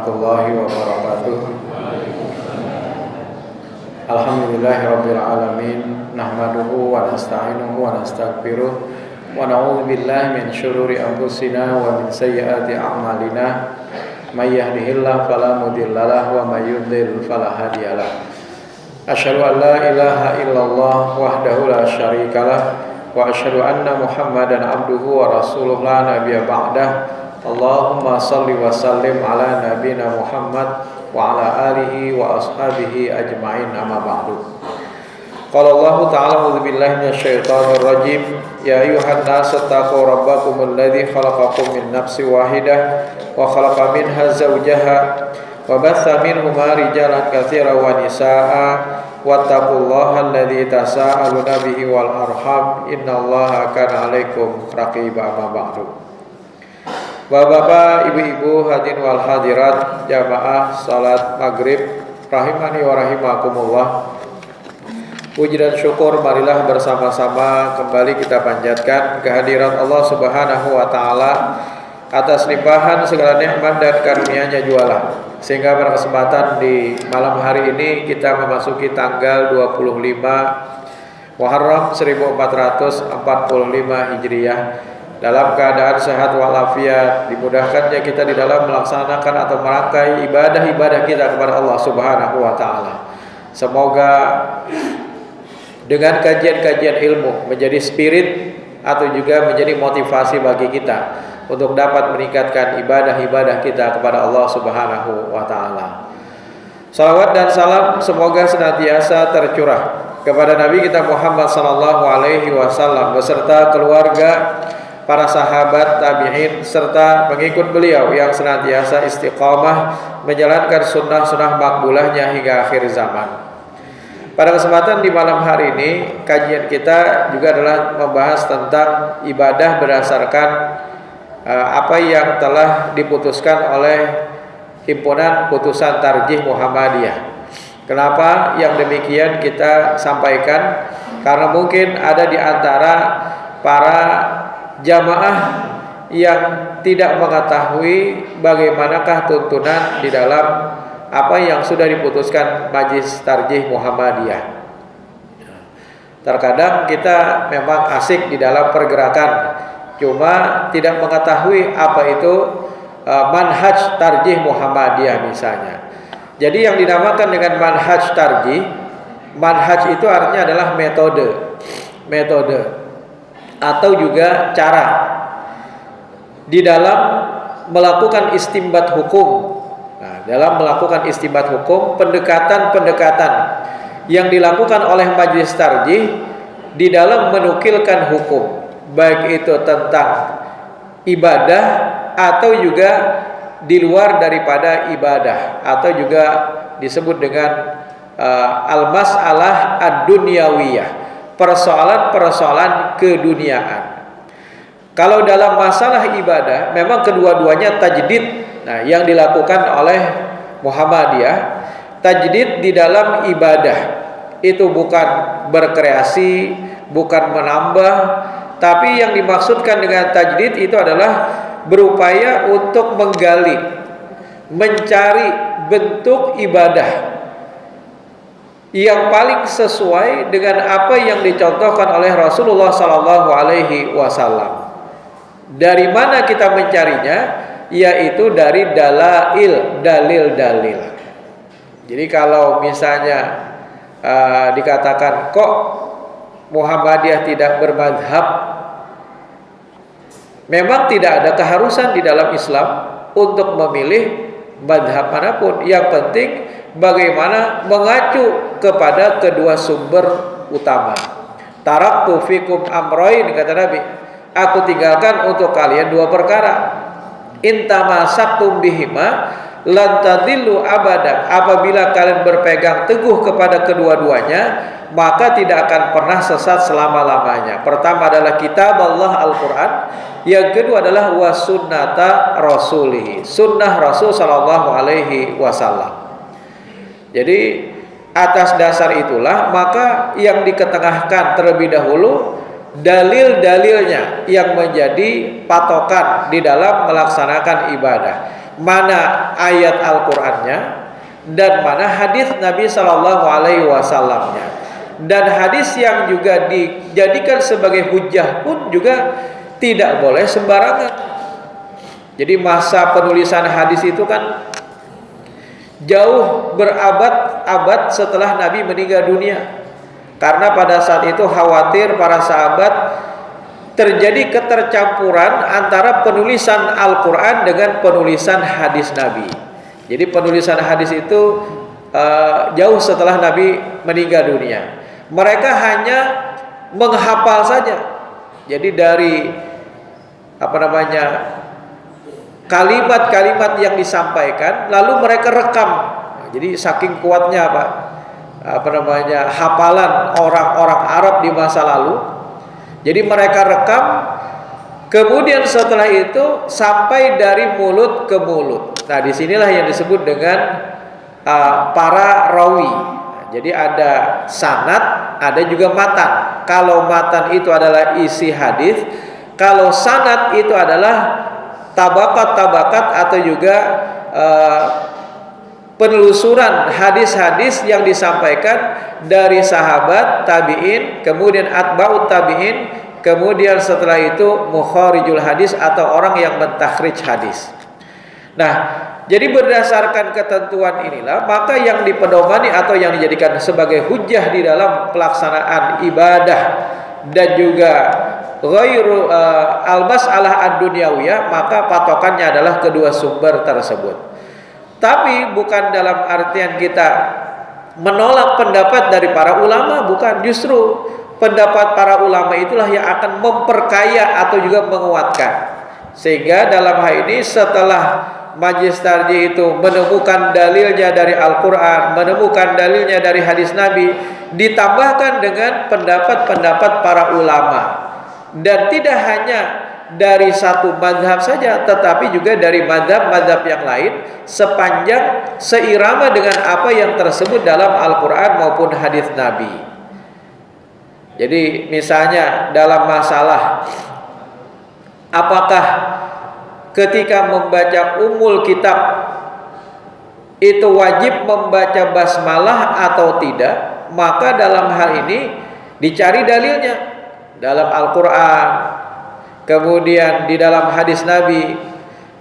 warahmatullahi wabarakatuh. Alhamdulillahirabbil alamin, nahmaduhu wa nasta'inuhu wa nastaghfiruh wa na'udzu billahi min syururi anfusina wa min sayyiati a'malina. May yahdihillahu fala mudhillalah wa may yudhlil fala hadiyalah. Asyhadu an la ilaha illallah wahdahu la syarikalah wa asyhadu anna Muhammadan abduhu wa rasuluh la nabiyya ba'dah. Allahumma salli wa sallim ala nabiyina Muhammad wa ala alihi wa ashabihi ajma'in, amma ba'du. Qala Allah ta'ala a'udzu billahi minasyaitonir rajim. Ya ayyuhan nasu taqu rabbakumul ladzi khalaqakum min nafsin wahidah wa khalaqa minha zawjaha wa batha minhuma rijalan katsiran wa nisaa'a wattaqullaha alladzi tasaaluna bihi wal arham innallaha kana 'alaikum raqiba, amma ba'du. Bapak-bapak, ibu-ibu, hadirin wal hadirat jamaah salat maghrib rahimani wa rahimakumullah. Puji dan syukur marilah bersama-sama kembali kita panjatkan kehadiran Allah Subhanahu wa taala atas limpahan segala nikmat dan karunia-Nya jualah, sehingga pada kesempatan di malam hari ini kita memasuki tanggal 25 Muharram 1445 Hijriah dalam keadaan sehat walafiat, dimudahkannya kita di dalam melaksanakan atau merangkai ibadah-ibadah kita kepada Allah Subhanahu wa taala. Semoga dengan kajian-kajian ilmu menjadi spirit atau juga menjadi motivasi bagi kita untuk dapat meningkatkan ibadah-ibadah kita kepada Allah Subhanahu wa taala. Salawat dan salam semoga senantiasa tercurah kepada Nabi kita Muhammad sallallahu alaihi wasallam beserta keluarga, para sahabat, tabi'in, serta pengikut beliau yang senantiasa istiqamah menjalankan sunnah-sunnah makbulahnya hingga akhir zaman. Pada kesempatan di malam hari ini, kajian kita juga adalah membahas tentang ibadah berdasarkan apa yang telah diputuskan oleh Himpunan Putusan Tarjih Muhammadiyah. Kenapa yang demikian kita sampaikan? Karena mungkin ada di antara para jamaah yang tidak mengetahui bagaimanakah tuntunan di dalam apa yang sudah diputuskan Majelis Tarjih Muhammadiyah. Terkadang kita memang asik di dalam pergerakan, cuma tidak mengetahui apa itu manhaj Tarjih Muhammadiyah misalnya. Jadi yang dinamakan dengan manhaj tarjih, manhaj itu artinya adalah metode atau juga cara di dalam melakukan istinbat hukum. Nah, dalam melakukan istinbat hukum, pendekatan-pendekatan yang dilakukan oleh majelis tarjih di dalam menukilkan hukum, baik itu tentang ibadah atau juga di luar daripada ibadah, atau juga disebut dengan al-mas'alah ad-dunyawiyah, persoalan-persoalan keduniaan. Kalau dalam masalah ibadah memang kedua-duanya tajdid. Nah, yang dilakukan oleh Muhammadiyah, tajdid di dalam ibadah itu bukan berkreasi, bukan menambah, tapi yang dimaksudkan dengan tajdid itu adalah berupaya untuk menggali, mencari bentuk ibadah yang paling sesuai dengan apa yang dicontohkan oleh Rasulullah sallallahu alaihi wasallam. Dari mana kita mencarinya? Yaitu dari dalil-dalil. Jadi kalau misalnya dikatakan kok Muhammadiyah tidak bermadhab, memang tidak ada keharusan di dalam Islam untuk memilih madhab manapun. Yang penting bagaimana mengacu kepada kedua sumber utama. Taraktu fikum amrayn, kata Nabi, aku tinggalkan untuk kalian dua perkara. Intamasaktum bihima lan tadillu abada. Apabila kalian berpegang teguh kepada kedua-duanya, maka tidak akan pernah sesat selama-lamanya. Pertama adalah kitab Allah Al-Quran, yang kedua adalah wasunnata rasulihi, sunnah Rasul sallallahu alaihi wasallam. Jadi atas dasar itulah maka yang diketengahkan terlebih dahulu dalil-dalilnya yang menjadi patokan di dalam melaksanakan ibadah. mana ayat Al-Qur'annya dan mana hadis Nabi Shallallahu Alaihi Wasallamnya. Dan hadis yang juga dijadikan sebagai hujjah pun juga tidak boleh sembarangan. Jadi masa penulisan hadis itu kan jauh berabad-abad setelah Nabi meninggal dunia. Karena pada saat itu khawatir para sahabat terjadi ketercampuran antara penulisan Al-Quran dengan penulisan hadis Nabi. Jadi penulisan hadis itu jauh setelah Nabi meninggal dunia. Mereka hanya menghafal saja. Jadi dari kalimat-kalimat yang disampaikan lalu mereka rekam. Jadi saking kuatnya hafalan orang-orang Arab di masa lalu. Jadi mereka rekam, kemudian setelah itu sampai dari mulut ke mulut. Nah, disinilah yang disebut dengan para rawi. Jadi ada sanad, ada juga matan. Kalau matan itu adalah isi hadis, kalau sanad itu adalah tabakat-tabakat atau juga penelusuran hadis-hadis yang disampaikan dari sahabat, tabi'in, kemudian atba'ut tabi'in, kemudian setelah itu mukharijul hadis atau orang yang mentakhrij hadis. Nah, jadi berdasarkan ketentuan inilah maka yang dipedomani atau yang dijadikan sebagai hujjah di dalam pelaksanaan ibadah dan juga ghairu al-mas'alah ad-dunyawiyah, maka patokannya adalah kedua sumber tersebut. Tapi bukan dalam artian kita menolak pendapat dari para ulama, bukan. Justru pendapat para ulama itulah yang akan memperkaya atau juga menguatkan. Sehingga dalam hal ini setelah Majelis Tarjih itu menemukan dalilnya dari Al-Quran, menemukan dalilnya dari hadis Nabi, ditambahkan dengan pendapat-pendapat para ulama. Dan tidak hanya dari satu mazhab saja, tetapi juga dari mazhab-mazhab yang lain, sepanjang seirama dengan apa yang tersebut dalam Al-Quran maupun hadis Nabi. Jadi misalnya dalam masalah apakah ketika membaca Ummul Kitab itu wajib membaca basmalah atau tidak, maka dalam hal ini dicari dalilnya dalam Al-Quran, kemudian di dalam hadis Nabi,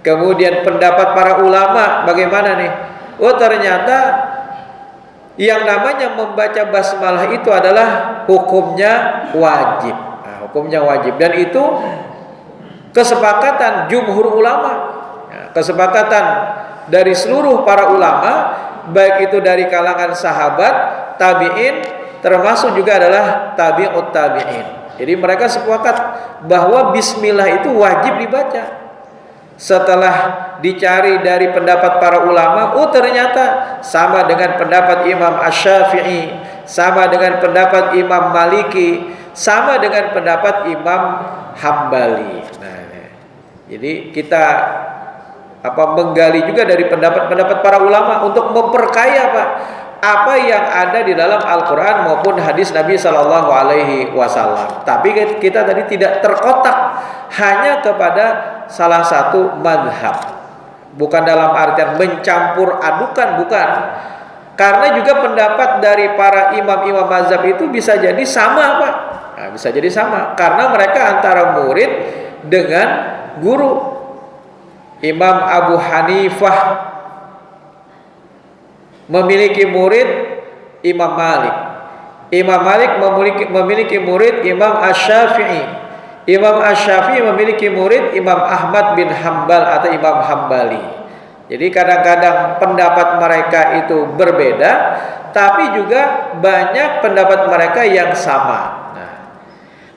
kemudian pendapat para ulama bagaimana nih? Oh, ternyata yang namanya membaca basmalah itu adalah hukumnya wajib. Nah, hukumnya wajib, dan itu kesepakatan jumhur ulama, kesepakatan dari seluruh para ulama, baik itu dari kalangan sahabat, tabi'in, termasuk juga adalah tabi'ut tabi'in. Jadi mereka sepakat bahwa bismillah itu wajib dibaca. Setelah dicari dari pendapat para ulama, oh ternyata sama dengan pendapat Imam Asy-Syafi'i, sama dengan pendapat Imam Maliki, sama dengan pendapat Imam Hambali. Jadi kita menggali juga dari pendapat-pendapat para ulama untuk memperkaya apa yang ada di dalam Al-Quran maupun hadis Nabi Shallallahu Alaihi Wasallam. Tapi kita tadi tidak terkotak hanya kepada salah satu madhab, bukan dalam artian mencampur adukan, bukan. Karena juga pendapat dari para imam-imam mazhab itu bisa jadi sama, Pak. Nah, bisa jadi sama karena mereka antara murid dengan guru. Imam Abu Hanifah memiliki murid Imam Malik. Imam Malik memiliki murid Imam Asy-Syafi'i. Imam Asy-Syafi'i memiliki murid Imam Ahmad bin Hambal atau Imam Hambali. Jadi kadang-kadang pendapat mereka itu berbeda, tapi juga banyak pendapat mereka yang sama.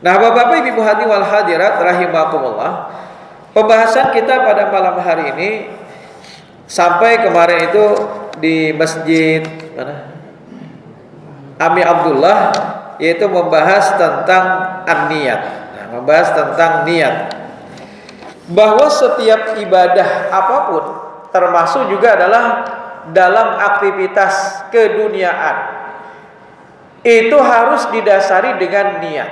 Nah, Bapak-bapak, Ibu hadirin wal hadirat rahimakumullah, pembahasan kita pada malam hari ini sampai kemarin itu di Masjid Ami Abdullah, yaitu membahas tentang an-niyat. Membahas tentang niat, bahwa setiap ibadah apapun, termasuk juga adalah dalam aktivitas keduniaan, itu harus didasari dengan niat.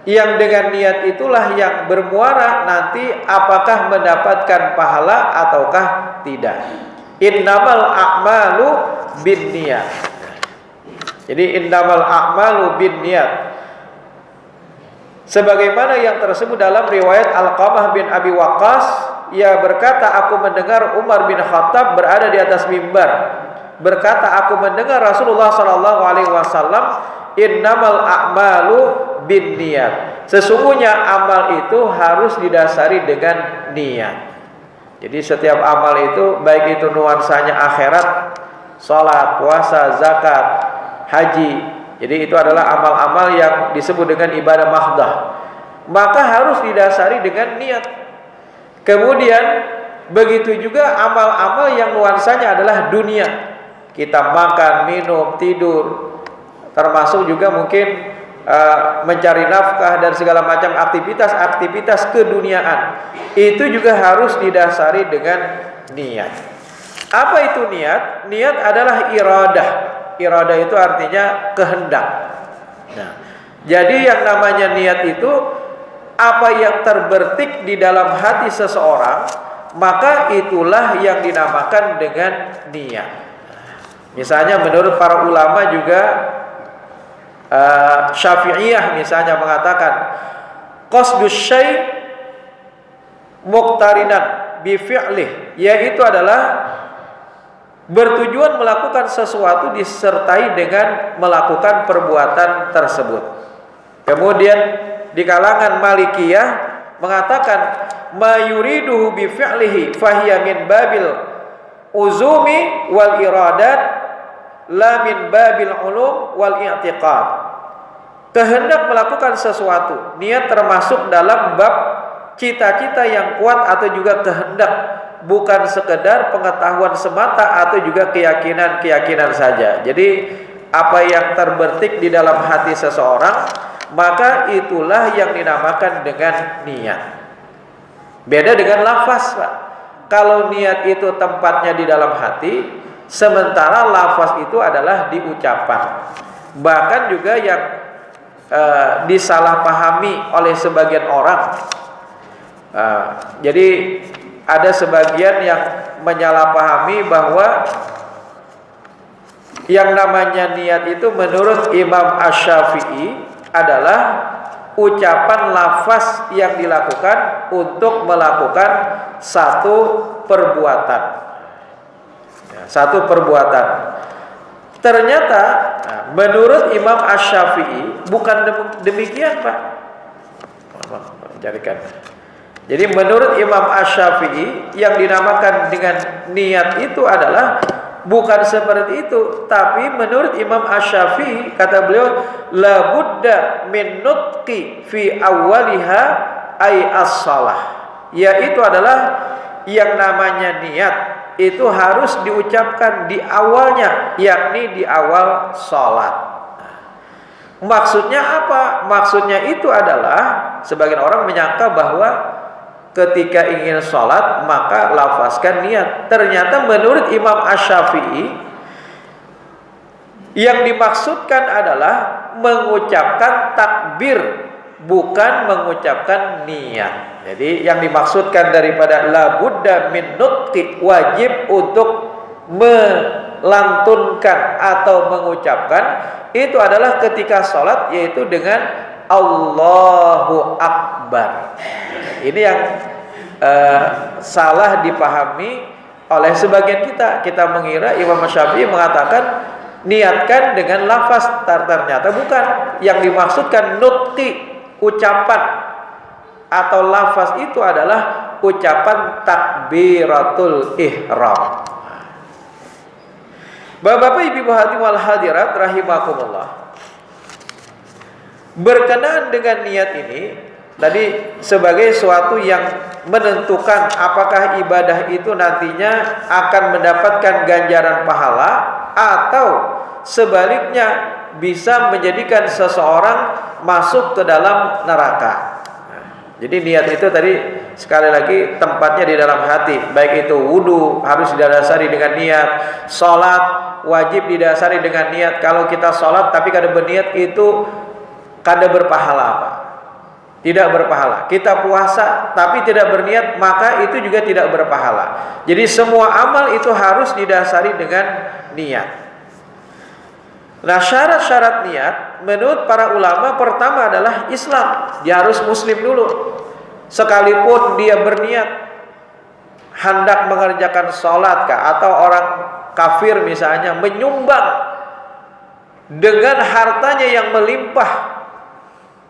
Yang dengan niat itulah yang bermuara nanti apakah mendapatkan pahala ataukah tidak. Innamal a'malu binniyat. Jadi innamal a'malu binniyat. Sebagaimana yang tersebut dalam riwayat Alqamah bin Abi Waqqas, ia berkata, aku mendengar Umar bin Khattab berada di atas mimbar. Berkata, aku mendengar Rasulullah sallallahu alaihi wasallam, innamal a'malu binniyat. Sesungguhnya amal itu harus didasari dengan niat. Jadi setiap amal itu, baik itu nuansanya akhirat, salat, puasa, zakat, haji, jadi itu adalah amal-amal yang disebut dengan ibadah mahdah, maka harus didasari dengan niat. Kemudian begitu juga amal-amal yang nuansanya adalah dunia, kita makan, minum, tidur, termasuk juga mungkin mencari nafkah dan segala macam aktivitas keduniaan, itu juga harus didasari dengan niat. Apa itu niat? Niat adalah iradah. Iradah itu artinya kehendak. Nah, jadi yang namanya niat itu apa yang terbertik di dalam hati seseorang, maka itulah yang dinamakan dengan niat. Misalnya menurut para ulama juga, Syafi'iyah misalnya mengatakan qasdus syai' muqtarinan bi fi'lih, yaitu adalah bertujuan melakukan sesuatu disertai dengan melakukan perbuatan tersebut. Kemudian di kalangan Malikiyah mengatakan ma yuriduhu bi fi'lihi fahiya min babil uzumi wal iradat la min babil ulum wal i'tiqad. Kehendak melakukan sesuatu, niat termasuk dalam bab cita-cita yang kuat atau juga kehendak, bukan sekedar pengetahuan semata atau juga keyakinan saja. Jadi apa yang terbertik di dalam hati seseorang, maka itulah yang dinamakan dengan niat. Beda dengan lafaz, Pak. Kalau niat itu tempatnya di dalam hati, sementara lafaz itu adalah di ucapan. Bahkan juga yang disalahpahami oleh sebagian orang. Jadi ada sebagian yang menyalahpahami bahwa yang namanya niat itu menurut Imam Asy-Syafi'i adalah ucapan lafaz yang dilakukan untuk melakukan satu perbuatan. Satu perbuatan. Ternyata menurut Imam Asy-Syafi'i bukan demikian, Pak. Carikan. Jadi menurut Imam Asy-Syafi'i yang dinamakan dengan niat itu adalah bukan seperti itu, tapi menurut Imam Asy-Syafi'i kata beliau la budda min nutqi fi awwaliha ay as-shalah, yaitu adalah yang namanya niat itu harus diucapkan di awalnya, yakni di awal sholat. Maksudnya apa? Maksudnya itu adalah sebagian orang menyangka bahwa ketika ingin sholat maka lafazkan niat. Ternyata menurut Imam Asy-Syafi'i yang dimaksudkan adalah mengucapkan takbir, bukan mengucapkan niat. Jadi yang dimaksudkan daripada la budda min nutqi, wajib untuk melantunkan atau mengucapkan, itu adalah ketika sholat, yaitu dengan Allahu Akbar. Ini yang salah dipahami oleh sebagian kita. Kita mengira Imam Syafi'i mengatakan niatkan dengan lafaz, ternyata bukan. Yang dimaksudkan nutqi, ucapan atau lafaz itu adalah ucapan takbiratul ihram. Bapak-bapak, ibu hadirin wal hadirat rahimakumullah. Berkenaan dengan niat ini tadi sebagai suatu yang menentukan apakah ibadah itu nantinya akan mendapatkan ganjaran pahala atau sebaliknya bisa menjadikan seseorang masuk ke dalam neraka. Jadi niat itu tadi sekali lagi tempatnya di dalam hati. Baik itu wudu harus didasari dengan niat, sholat wajib didasari dengan niat. Kalau kita sholat tapi kada berniat itu kada berpahala, Pak. tidak berpahala. Kita puasa tapi tidak berniat, maka itu juga tidak berpahala. Jadi semua amal itu harus didasari dengan niat. Nah, syarat-syarat niat menurut para ulama pertama adalah Islam. Dia harus muslim dulu. Sekalipun dia berniat hendak mengerjakan sholat atau orang kafir misalnya menyumbang dengan hartanya yang melimpah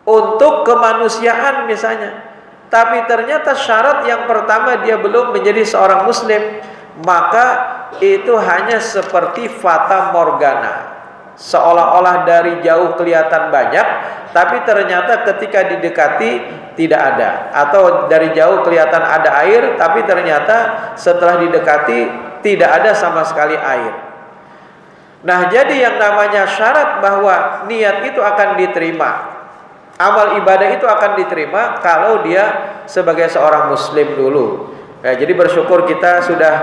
untuk kemanusiaan misalnya, tapi ternyata syarat yang pertama dia belum menjadi seorang muslim, maka itu hanya seperti fata morgana, seolah-olah dari jauh kelihatan banyak, tapi ternyata ketika didekati tidak ada, atau dari jauh kelihatan ada air, tapi ternyata setelah didekati tidak ada sama sekali air. Nah, jadi yang namanya syarat bahwa niat itu akan diterima, amal ibadah itu akan diterima kalau dia sebagai seorang muslim dulu. Ya, jadi bersyukur kita sudah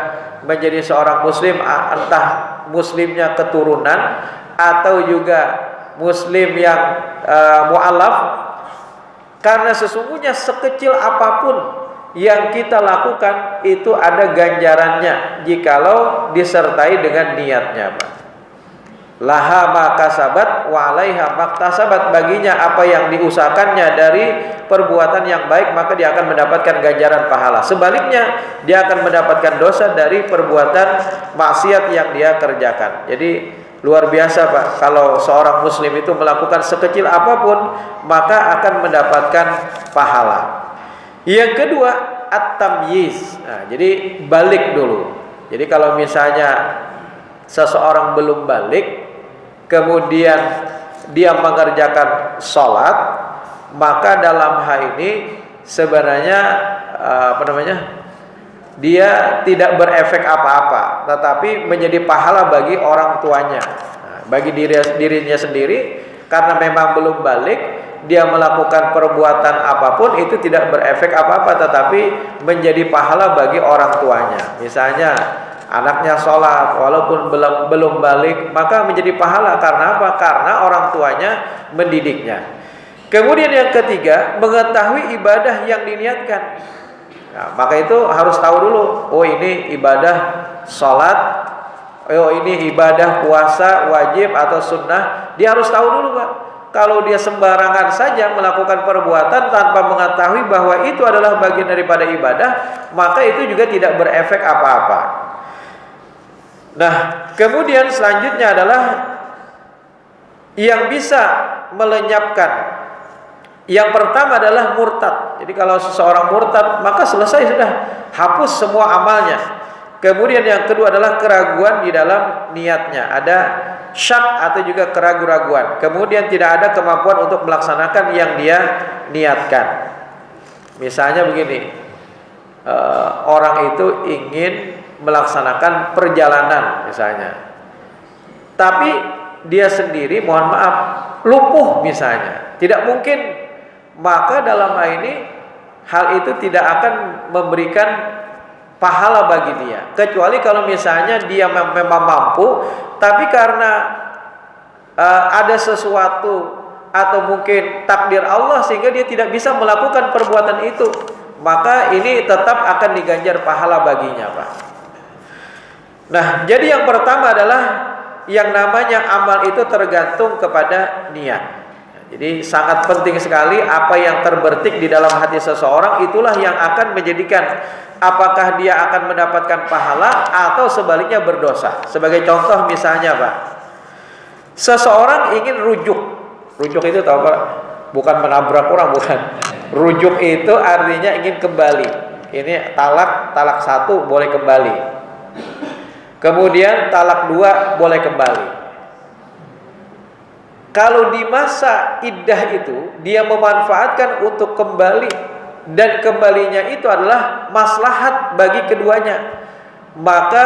menjadi seorang muslim, entah muslimnya keturunan atau juga muslim yang mu'alaf. Karena sesungguhnya sekecil apapun yang kita lakukan itu ada ganjarannya jikalau disertai dengan niatnya, Pak. Laha ma kasabat wa 'alaiha maktasabat, baginya apa yang diusahakannya dari perbuatan yang baik maka dia akan mendapatkan ganjaran pahala. Sebaliknya dia akan mendapatkan dosa dari perbuatan maksiat yang dia kerjakan. Jadi luar biasa, Pak, kalau seorang muslim itu melakukan sekecil apapun maka akan mendapatkan pahala. Yang kedua, at-tamyiz. Nah, jadi balik dulu. Jadi kalau misalnya seseorang belum balik, kemudian dia mengerjakan sholat, maka dalam hal ini sebenarnya dia tidak berefek apa-apa, tetapi menjadi pahala bagi orang tuanya, bagi dirinya sendiri, karena memang belum balik, dia melakukan perbuatan apapun itu tidak berefek apa-apa, tetapi menjadi pahala bagi orang tuanya. Misalnya anaknya sholat walaupun belum balik, maka menjadi pahala. Karena apa? Karena orang tuanya mendidiknya. Kemudian yang ketiga, mengetahui ibadah yang diniatkan. Nah, maka itu harus tahu dulu, oh ini ibadah sholat, oh ini ibadah puasa wajib atau sunnah. Dia harus tahu dulu, Pak. Kalau dia sembarangan saja melakukan perbuatan tanpa mengetahui bahwa itu adalah bagian daripada ibadah, maka itu juga tidak berefek apa-apa. Nah, kemudian selanjutnya adalah yang bisa melenyapkan. Yang pertama adalah murtad. Jadi kalau seseorang murtad, maka selesai sudah, hapus semua amalnya. Kemudian yang kedua adalah keraguan di dalam niatnya. Ada syak atau juga keraguan-raguan. Kemudian tidak ada kemampuan untuk melaksanakan yang dia niatkan. Misalnya begini, orang itu ingin melaksanakan perjalanan misalnya, tapi dia sendiri mohon maaf lumpuh misalnya, tidak mungkin, maka dalam hal ini hal itu tidak akan memberikan pahala bagi dia, kecuali kalau misalnya dia memang mampu, tapi karena ada sesuatu atau mungkin takdir Allah sehingga dia tidak bisa melakukan perbuatan itu, maka ini tetap akan diganjar pahala baginya, Pak. Nah, jadi yang pertama adalah yang namanya amal itu tergantung kepada niat. Jadi sangat penting sekali apa yang terbertik di dalam hati seseorang, itulah yang akan menjadikan apakah dia akan mendapatkan pahala atau sebaliknya berdosa. Sebagai contoh misalnya, Pak, seseorang ingin rujuk. Rujuk itu tahu, Pak? Bukan menabrak orang, bukan. Rujuk itu artinya ingin kembali. Ini talak 1 boleh kembali. Kemudian talak 2 boleh kembali. Kalau di masa iddah itu dia memanfaatkan untuk kembali, dan kembalinya itu adalah maslahat bagi keduanya, maka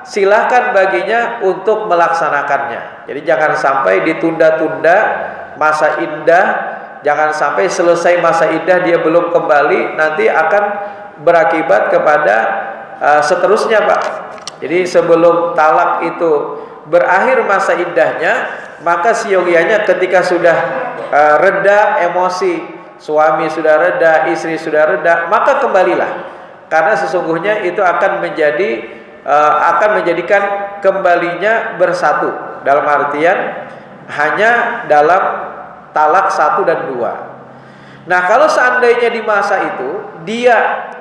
silakan baginya untuk melaksanakannya. Jadi jangan sampai ditunda-tunda masa iddah, jangan sampai selesai masa iddah dia belum kembali, nanti akan berakibat kepada seterusnya, Pak. Jadi sebelum talak itu berakhir masa iddahnya, maka siogianya ketika sudah reda emosi, suami sudah reda, istri sudah reda, maka kembalilah. Karena sesungguhnya itu akan menjadikan kembalinya bersatu. Dalam artian hanya dalam talak 1 dan 2. Nah, kalau seandainya di masa itu dia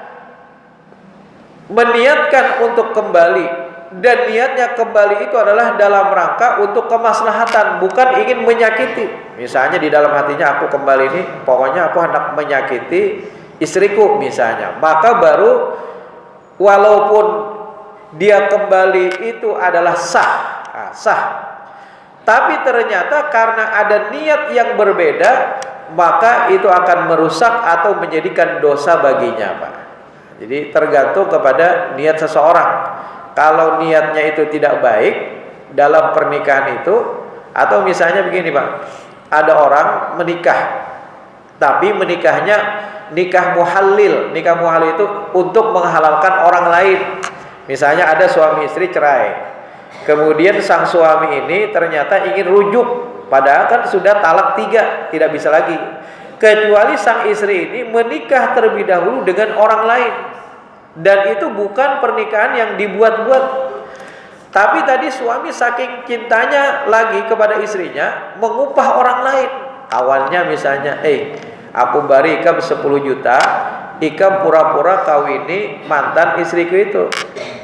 meniatkan untuk kembali, dan niatnya kembali itu adalah dalam rangka untuk kemaslahatan, bukan ingin menyakiti. Misalnya di dalam hatinya, aku kembali ini pokoknya aku hendak menyakiti istriku misalnya, maka baru walaupun dia kembali itu adalah sah, tapi ternyata karena ada niat yang berbeda, maka itu akan merusak atau menjadikan dosa baginya, Pak. Jadi tergantung kepada niat seseorang. Kalau niatnya itu tidak baik dalam pernikahan itu, atau misalnya begini, Pak, ada orang menikah, tapi menikahnya nikah muhallil. Nikah muhallil itu untuk menghalalkan orang lain. Misalnya ada suami istri cerai, kemudian sang suami ini ternyata ingin rujuk, padahal kan sudah talak 3, tidak bisa lagi. Kecuali sang istri ini menikah terlebih dahulu dengan orang lain, dan itu bukan pernikahan yang dibuat-buat. Tapi tadi suami saking cintanya lagi kepada istrinya, mengupah orang lain. Awalnya misalnya, aku bari ikam 10 juta, ikam pura-pura kawini mantan istriku itu.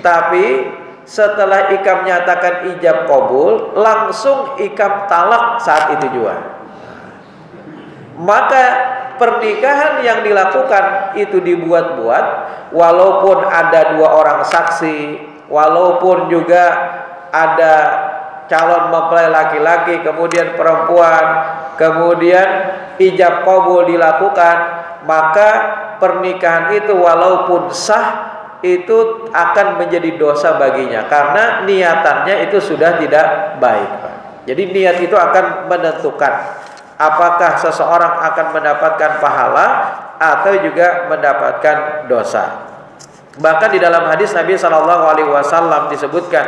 Tapi setelah ikam nyatakan ijab kabul, langsung ikam talak saat itu juga. Maka pernikahan yang dilakukan itu dibuat-buat, walaupun ada 2 orang saksi, walaupun juga ada calon mempelai laki-laki, kemudian perempuan, kemudian ijab kabul dilakukan, maka pernikahan itu walaupun sah, itu akan menjadi dosa baginya, karena niatannya itu sudah tidak baik, Pak. Jadi niat itu akan menentukan apakah seseorang akan mendapatkan pahala atau juga mendapatkan dosa. Bahkan di dalam hadis Nabi SAW disebutkan,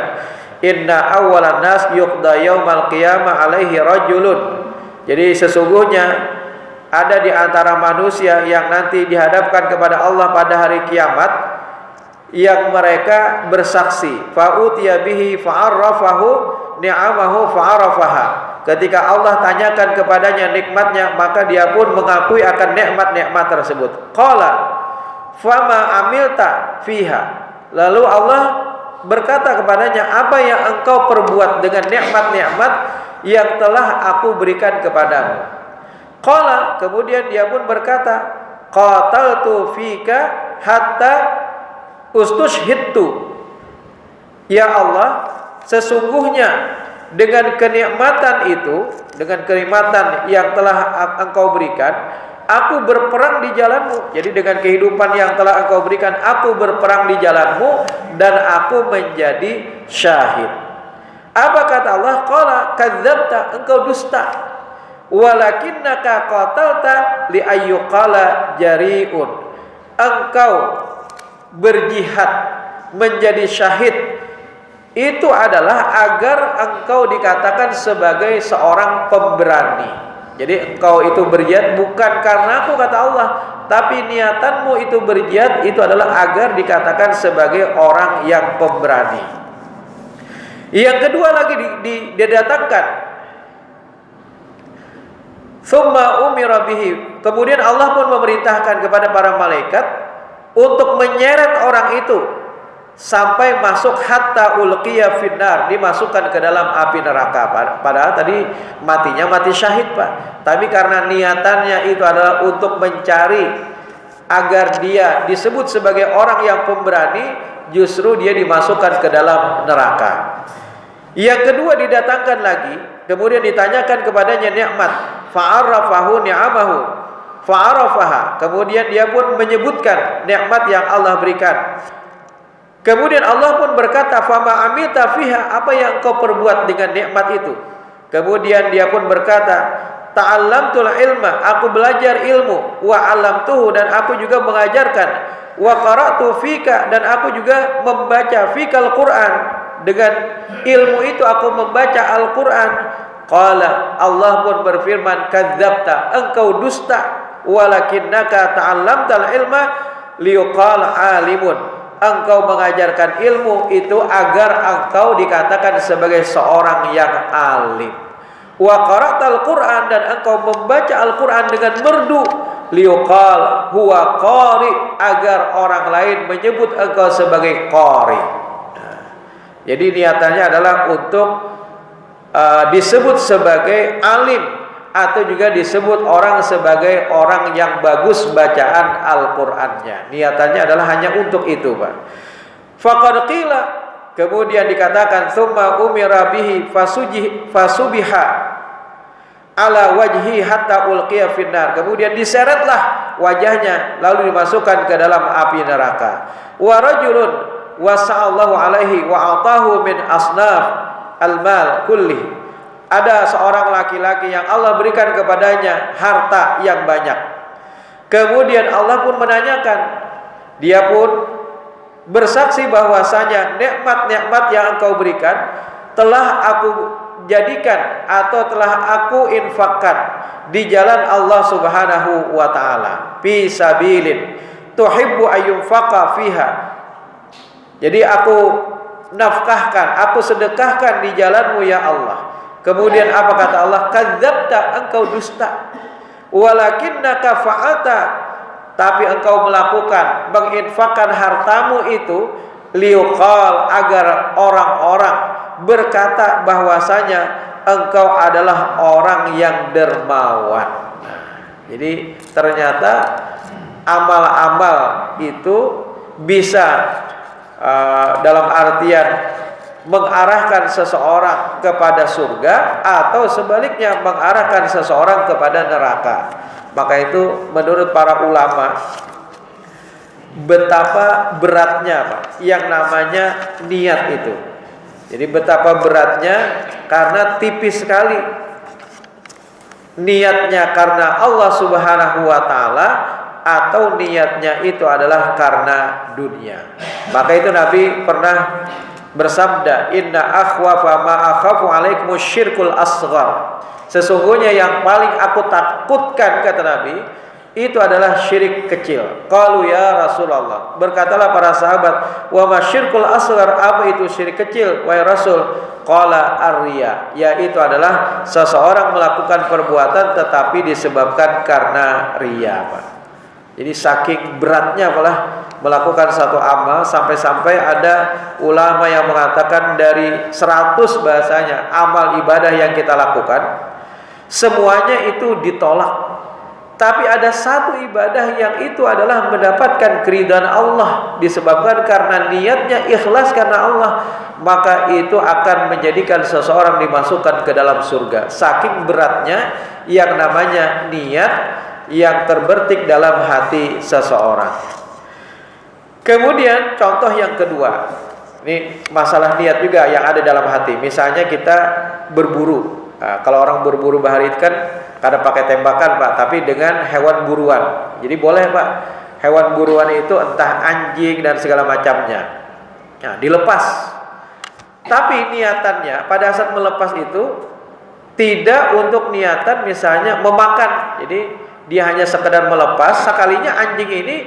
inna awwalan nas yuqda yaumal qiyamah alaihi rajulun. Jadi sesungguhnya ada di antara manusia yang nanti dihadapkan kepada Allah pada hari kiamat, yang mereka bersaksi, fa'utiya bihi fa'arrafahu ni'amahu fa'arafaha. Ketika Allah tanyakan kepadanya nikmatnya, maka dia pun mengakui akan nikmat-nikmat tersebut. Qala fama amilta fiha. Lalu Allah berkata kepadanya, apa yang engkau perbuat dengan nikmat-nikmat yang telah aku berikan kepadamu? Qala, kemudian dia pun berkata, qataltu fika hatta ustushhidtu. Ya Allah, sesungguhnya dengan kenikmatan itu, dengan kenikmatan yang telah engkau berikan, aku berperang di jalanmu. Jadi dengan kehidupan yang telah engkau berikan, aku berperang di jalanmu dan aku menjadi syahid. Apa kata Allah? Qala kadzabta, engkau dusta. Walakinnaka qatalta li ayyuqala jari'un. Engkau berjihad menjadi syahid, itu adalah agar engkau dikatakan sebagai seorang pemberani. Jadi engkau itu berjihad bukan karena aku, kata Allah, tapi niatanmu itu berjihad itu adalah agar dikatakan sebagai orang yang pemberani. Yang kedua lagi didatangkan, summa umira bihi. Kemudian Allah pun memerintahkan kepada para malaikat untuk menyeret orang itu sampai masuk hatta ulqiya finnar, dimasukkan ke dalam api neraka. Padahal tadi matinya mati syahid, Pak. Tapi karena niatannya itu adalah untuk mencari agar dia disebut sebagai orang yang pemberani, justru dia dimasukkan ke dalam neraka. Yang kedua didatangkan lagi, kemudian ditanyakan kepadanya nikmat, fa'arafahu ni'amahu fa'arafaha. Kemudian dia pun menyebutkan nikmat yang Allah berikan. Kemudian Allah pun berkata, fama amilta fiha, apa yang engkau perbuat dengan nikmat itu? Kemudian dia pun berkata, ta'allamtul ilma, aku belajar ilmu, wa 'allamtuhu, dan aku juga mengajarkan, wa qara'tu fika, dan aku juga membaca fikal Quran, dengan ilmu itu aku membaca Al-Quran. Qala, Allah pun berfirman, kadzabta, engkau dusta. walakinnaka ta'allamtal ilma liyuqal alimun. Engkau mengajarkan ilmu itu agar engkau dikatakan sebagai seorang yang alim. Wa qara'tal Qur'an, dan engkau membaca Al-Qur'an dengan merdu, liyuqal huwa qari, agar orang lain menyebut engkau sebagai qari. Jadi niatannya adalah untuk disebut sebagai alim, atau juga disebut orang sebagai orang yang bagus bacaan Al-Qur'annya. Niatannya adalah hanya untuk itu, Pak. Faqad qila, kemudian dikatakan tsumma umira bihi fasubiha ala wajhi hatta ulqiya finnar. Kemudian diseretlah wajahnya lalu dimasukkan ke dalam api neraka. Wa rajulun wasa'allahu alaihi wa atahu min asnaf al-mal kulli. Ada seorang laki-laki yang Allah berikan kepadanya harta yang banyak. Kemudian Allah pun menanyakan, dia pun bersaksi bahwasanya nikmat-nikmat yang engkau berikan telah aku jadikan atau telah aku infakkan di jalan Allah Subhanahu wa taala, fi sabilin tuhibbu ayyunfaqa fiha. Jadi aku nafkahkan, aku sedekahkan di jalanmu ya Allah. Kemudian apa kata Allah? Kadzabta, engkau dusta. Walakinnaka fa'alta, tapi engkau melakukan, menginfakkan hartamu itu liuqal, agar orang-orang berkata bahwasanya engkau adalah orang yang dermawan. Jadi ternyata amal-amal itu bisa dalam artian mengarahkan seseorang kepada surga, atau sebaliknya mengarahkan seseorang kepada neraka. Maka itu menurut para ulama, betapa beratnya, Pak, yang namanya niat itu. Jadi betapa beratnya, karena tipis sekali niatnya karena Allah Subhanahu wa taala, atau niatnya itu adalah karena dunia. Maka itu Nabi pernah bersabda, inna akhwafa ma akhafu alaikum syirkul asghar. Sesungguhnya yang paling aku takutkan, kata Nabi, itu adalah syirik kecil. Qalu ya Rasulullah, berkatalah para sahabat, wa ma syirkul asghar, apa itu syirik kecil wahai Rasul? Qala ar-riya, yaitu adalah seseorang melakukan perbuatan tetapi disebabkan karena riya, Pak. Jadi saking beratnya malah melakukan satu amal, sampai-sampai ada ulama yang mengatakan dari 100 bahasanya amal ibadah yang kita lakukan, semuanya itu ditolak. Tapi ada satu ibadah yang itu adalah mendapatkan keridhaan Allah, disebabkan karena niatnya ikhlas karena Allah, maka itu akan menjadikan seseorang dimasukkan ke dalam surga. Saking beratnya yang namanya niat yang terbertik dalam hati seseorang. Kemudian contoh yang kedua, ini masalah niat juga yang ada dalam hati. Misalnya kita berburu. Nah, kalau orang berburu bahari kan kadang pakai tembakan, Pak, tapi dengan hewan buruan. Jadi boleh, Pak, hewan buruan itu entah anjing dan segala macamnya. Nah, dilepas. Tapi niatannya pada saat melepas itu tidak untuk niatan misalnya memakan. Jadi dia hanya sekedar melepas. Sekalinya anjing ini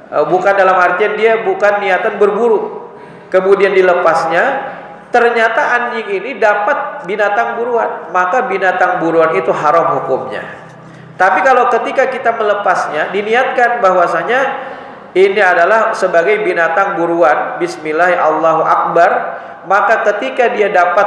bukan dalam artian dia bukan niatan berburu. Kemudian dilepasnya, ternyata anjing ini dapat binatang buruan, maka binatang buruan itu haram hukumnya. Tapi kalau ketika kita melepasnya, diniatkan bahwasanya ini adalah sebagai binatang buruan, bismillah Allahu Akbar, maka ketika dia dapat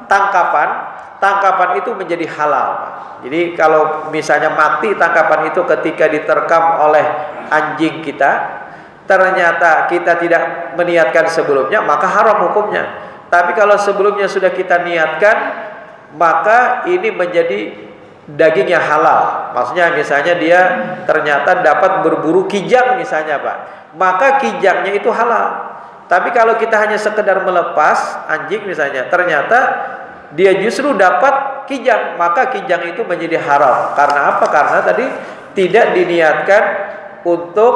tangkapan itu menjadi halal. Jadi kalau misalnya mati tangkapan itu ketika diterkam oleh anjing kita, ternyata kita tidak meniatkan sebelumnya, maka haram hukumnya. Tapi kalau sebelumnya sudah kita niatkan, maka ini menjadi dagingnya halal. Maksudnya misalnya dia ternyata dapat berburu kijang misalnya, Pak, maka kijangnya itu halal. Tapi kalau kita hanya sekedar melepas anjing misalnya, ternyata dia justru dapat kijang, maka kijang itu menjadi haram. Karena apa? Karena tadi tidak diniatkan untuk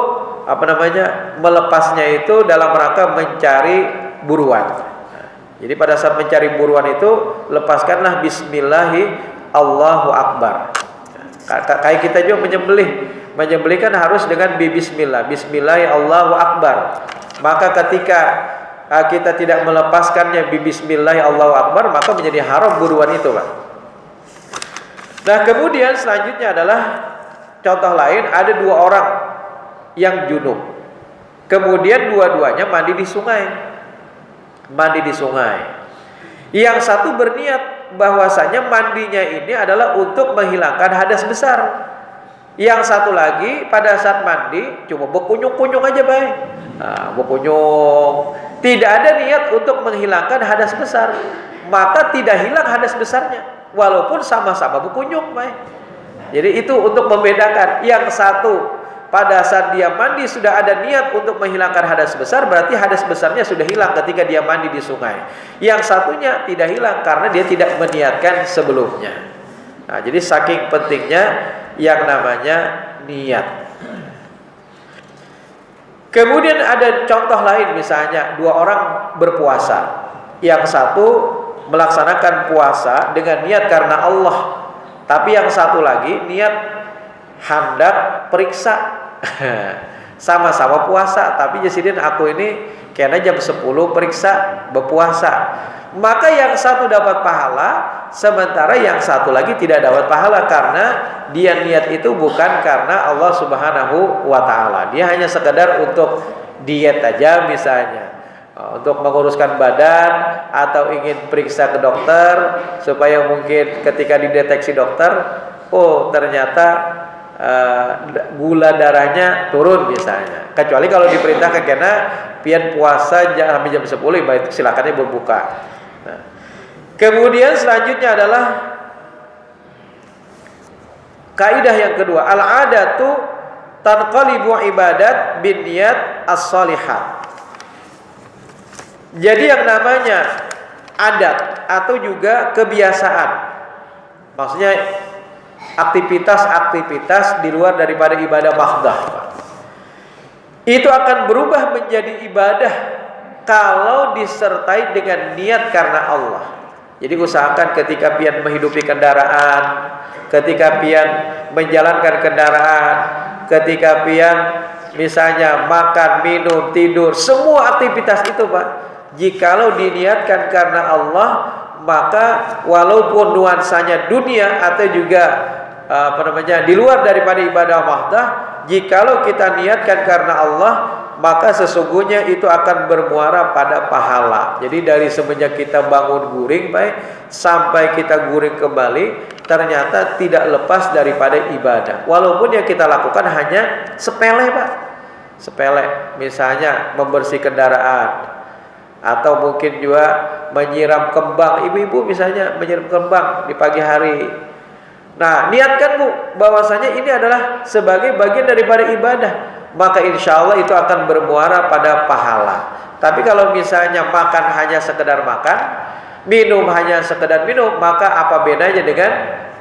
melepasnya itu dalam rangka mencari buruan. Jadi pada saat mencari buruan itu lepaskanlah bismillahi Allahu Akbar. Kayak kita juga menyembelih kan harus dengan bismillah. Bismillah Allahu Akbar. Maka ketika kita tidak melepaskannya bismillah Allahu Akbar, maka menjadi haram buruan itu, Pak. Nah, kemudian selanjutnya adalah contoh lain, ada dua orang yang junub. Kemudian dua-duanya mandi di sungai. Yang satu berniat bahwasanya mandinya ini adalah untuk menghilangkan hadas besar. Yang satu lagi pada saat mandi cuma berkunjung-kunjung aja, baik. Berkunjung, tidak ada niat untuk menghilangkan hadas besar, maka tidak hilang hadas besarnya walaupun sama-sama berkunjung, baik. Jadi itu untuk membedakan. Yang satu pada saat dia mandi sudah ada niat untuk menghilangkan hadas besar, berarti hadas besarnya sudah hilang ketika dia mandi di sungai. Yang satunya tidak hilang karena dia tidak meniatkan sebelumnya. Nah, jadi saking pentingnya yang namanya niat. Kemudian ada contoh lain, misalnya dua orang berpuasa. Yang satu melaksanakan puasa dengan niat karena Allah, tapi yang satu lagi niat hendak periksa. Sama-sama puasa, tapi Jasidin aku ini kayaknya jam 10 periksa berpuasa. Maka yang satu dapat pahala, sementara yang satu lagi tidak dapat pahala karena dia niat itu bukan karena Allah Subhanahu wa taala. Dia hanya sekedar untuk diet aja misalnya, untuk menguruskan badan atau ingin periksa ke dokter supaya mungkin ketika dideteksi dokter, oh ternyata gula darahnya turun misalnya. Kecuali kalau diperintahkan karena pian puasa sampai jam 10, itu silakannya berbuka. Nah, kemudian selanjutnya adalah kaidah yang kedua, al-adatu tanqalibu ibadat bin niyat as-salihat. Jadi yang namanya adat atau juga kebiasaan, maksudnya aktivitas-aktivitas di luar daripada ibadah mahdah, itu akan berubah menjadi ibadah kalau disertai dengan niat karena Allah. Jadi usahakan ketika pian menghidupi kendaraan, ketika pian menjalankan kendaraan, ketika pian misalnya makan, minum, tidur, semua aktivitas itu, Pak, jikalau diniatkan karena Allah, maka walaupun nuansanya dunia atau juga di luar daripada ibadah mahdah, jikalau kita niatkan karena Allah, maka sesungguhnya itu akan bermuara pada pahala. Jadi dari semenjak kita bangun guring, baik, sampai kita guring kembali, ternyata tidak lepas daripada ibadah. Walaupun yang kita lakukan hanya sepele, Pak. Sepele, misalnya membersih kendaraan, atau mungkin juga menyiram kembang. Ibu-ibu misalnya menyiram kembang di pagi hari. Nah, niatkan, Bu, bahwasanya ini adalah sebagai bagian daripada ibadah, maka insya Allah itu akan bermuara pada pahala. Tapi kalau misalnya makan hanya sekedar makan, minum hanya sekedar minum, maka apa bedanya dengan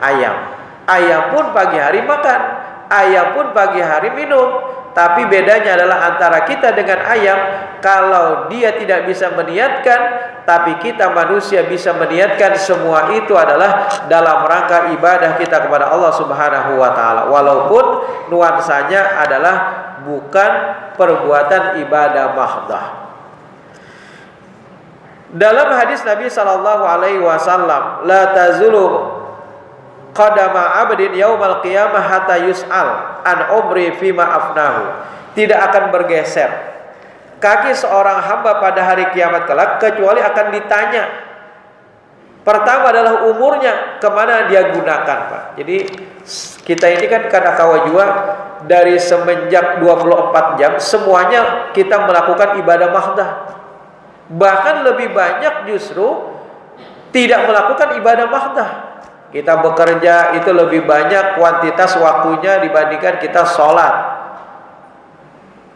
ayam? Ayam pun pagi hari makan, ayam pun pagi hari minum. Tapi bedanya adalah antara kita dengan ayam, kalau dia tidak bisa meniatkan, tapi kita manusia bisa meniatkan, semua itu adalah dalam rangka ibadah kita kepada Allah Subhanahu wa taala. Walaupun nuansanya adalah bukan perbuatan ibadah mahdah. Dalam hadis Nabi sallallahu alaihi wasallam, la tazulu qadama 'abdin yaumal qiyamah hatta yus'al an umri fima afnahu. Tidak akan bergeser kaki seorang hamba pada hari kiamat kelak kecuali akan ditanya. Pertama adalah umurnya, kemana dia gunakan, Pak. Jadi kita ini kan kada kawajua dari semenjak 24 jam semuanya kita melakukan ibadah mahdah. Bahkan lebih banyak justru tidak melakukan ibadah mahdah. Kita bekerja itu lebih banyak kuantitas waktunya dibandingkan kita sholat.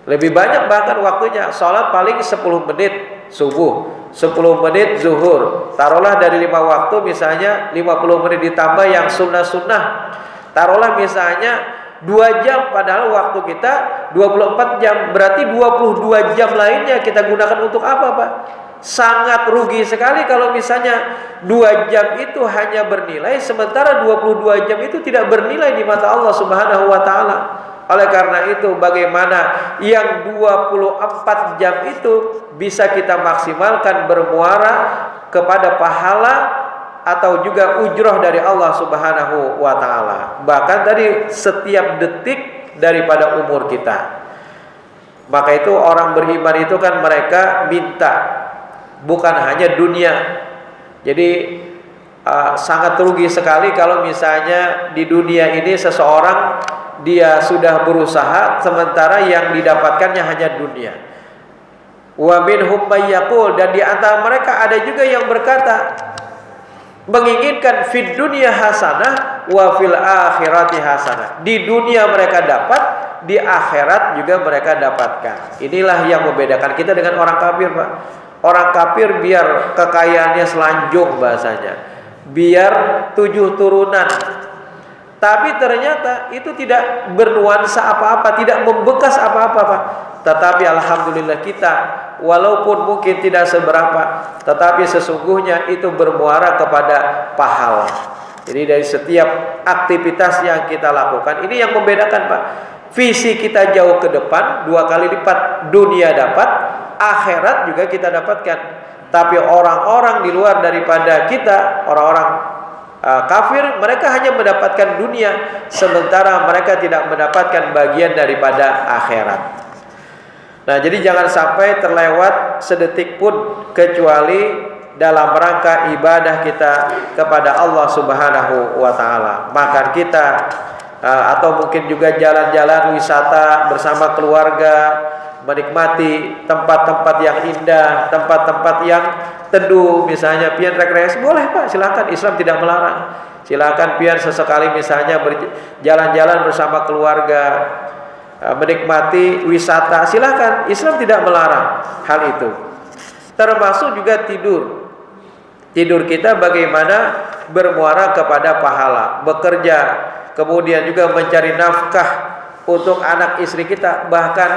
Lebih banyak bahkan waktunya. Sholat paling 10 menit subuh, 10 menit zuhur. Taruhlah dari 5 waktu misalnya 50 menit ditambah yang sunnah-sunnah. Taruhlah misalnya 2 jam, padahal waktu kita 24 jam. Berarti 22 jam lainnya kita gunakan untuk apa, Pak? Sangat rugi sekali kalau misalnya 2 jam itu hanya bernilai, sementara 22 jam itu tidak bernilai di mata Allah Subhanahu wa ta'ala. Oleh karena itu, bagaimana yang 24 jam itu bisa kita maksimalkan bermuara kepada pahala atau juga ujroh dari Allah Subhanahu wa ta'ala. Bahkan tadi setiap detik daripada umur kita. Maka itu orang beriman itu kan mereka minta bukan hanya dunia. Jadi sangat rugi sekali kalau misalnya di dunia ini seseorang dia sudah berusaha sementara yang didapatkannya hanya dunia. Wa minhum may yaqul, dan di antara mereka ada juga yang berkata menginginkan fid dunya hasanah wa fil akhirati hasanah. Di dunia mereka dapat, di akhirat juga mereka dapatkan. Inilah yang membedakan kita dengan orang kafir, Pak. Orang kafir biar kekayaannya selanjung bahasanya, biar 7 turunan, tapi ternyata itu tidak bernuansa apa-apa, tidak membekas apa-apa, Pak. Tetapi alhamdulillah kita, walaupun mungkin tidak seberapa, tetapi sesungguhnya itu bermuara kepada pahala. Jadi dari setiap aktivitas yang kita lakukan, ini yang membedakan, Pak. Visi kita jauh ke depan, 2 kali lipat dunia dapat, akhirat juga kita dapatkan. Tapi orang-orang di luar daripada kita, orang-orang kafir, mereka hanya mendapatkan dunia, sementara mereka tidak mendapatkan bagian daripada akhirat. Nah, jadi jangan sampai terlewat sedetik pun kecuali dalam rangka ibadah kita kepada Allah Subhanahu wa ta'ala. Makan kita atau mungkin juga jalan-jalan wisata bersama keluarga, menikmati tempat-tempat yang indah, tempat-tempat yang teduh, misalnya pian rekreasi, boleh, Pak, silakan, Islam tidak melarang. Silakan pian sesekali misalnya berjalan-jalan bersama keluarga, menikmati wisata, silakan, Islam tidak melarang hal itu. Termasuk juga tidur. Tidur kita bagaimana bermuara kepada pahala, bekerja, kemudian juga mencari nafkah untuk anak istri kita. Bahkan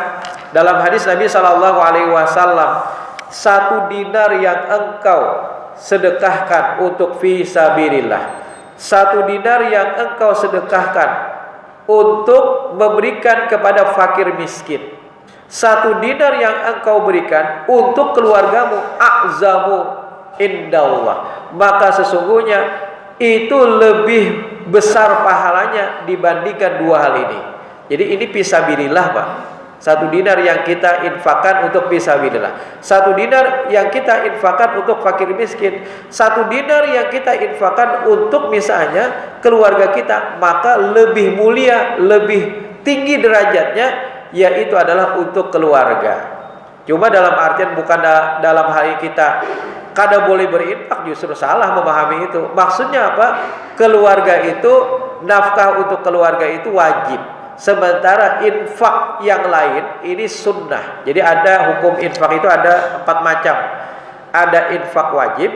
dalam hadis Nabi Shallallahu Alaihi Wasallam, 1 dinar yang engkau sedekahkan untuk fisabilillah, 1 dinar yang engkau sedekahkan untuk memberikan kepada fakir miskin, 1 dinar yang engkau berikan untuk keluargamu, a'zamu indallah, maka sesungguhnya itu lebih besar pahalanya dibandingkan 2 hal ini. Jadi ini fisabilillah, Pak. 1 dinar yang kita infakkan untuk fisabilillah, 1 dinar yang kita infakkan untuk fakir miskin, 1 dinar yang kita infakkan untuk misalnya keluarga kita, maka lebih mulia, lebih tinggi derajatnya, yaitu adalah untuk keluarga. Cuma dalam artian bukan dalam hal kita kada boleh berinfak, justru salah memahami itu. Maksudnya apa? Keluarga itu, nafkah untuk keluarga itu wajib. Sementara infak yang lain ini sunnah. Jadi ada hukum infak itu ada 4 macam. Ada infak wajib,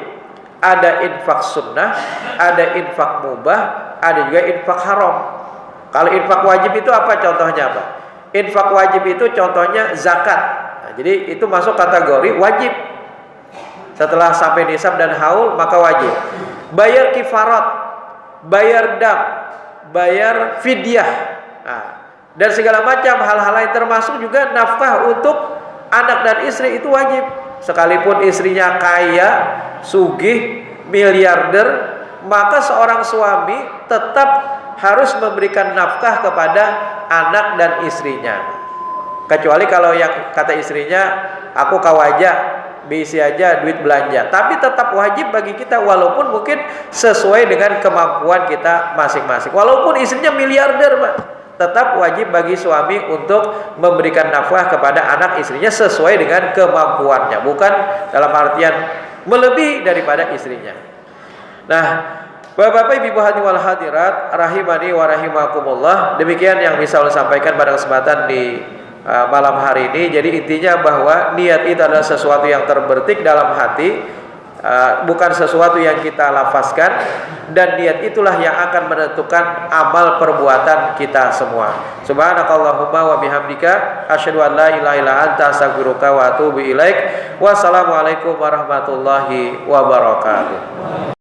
ada infak sunnah, ada infak mubah, ada juga infak haram. Kalau infak wajib itu apa contohnya, Pak? Infak wajib itu contohnya zakat. Nah, jadi itu masuk kategori wajib. Setelah sampai nisab dan haul maka wajib. Bayar kifarat, bayar dam, bayar fidyah. Nah, dan segala macam hal-hal lain, termasuk juga nafkah untuk anak dan istri itu wajib. Sekalipun istrinya kaya, sugih, miliarder, maka seorang suami tetap harus memberikan nafkah kepada anak dan istrinya. Kecuali kalau yang kata istrinya, aku kawaja, bisi aja duit belanja, tapi tetap wajib bagi kita, walaupun mungkin sesuai dengan kemampuan kita masing-masing. Walaupun istrinya miliarder, Pak, tetap wajib bagi suami untuk memberikan nafkah kepada anak istrinya sesuai dengan kemampuannya, bukan dalam artian melebihi daripada istrinya. Nah, Bapak-bapak, Ibu wal hadirat rahimani wa rahimakumullah, demikian yang bisa saya sampaikan pada kesempatan di malam hari ini. Jadi intinya bahwa niat itu adalah sesuatu yang terbertik dalam hati, bukan sesuatu yang kita lafazkan, dan niat itulah yang akan menentukan amal perbuatan kita semua. Subhanakallahumma wa bihamdika asyhadu an la ilaha illa anta astaghfiruka wa atubu ilaik. Wassalamualaikum warahmatullahi wabarakatuh.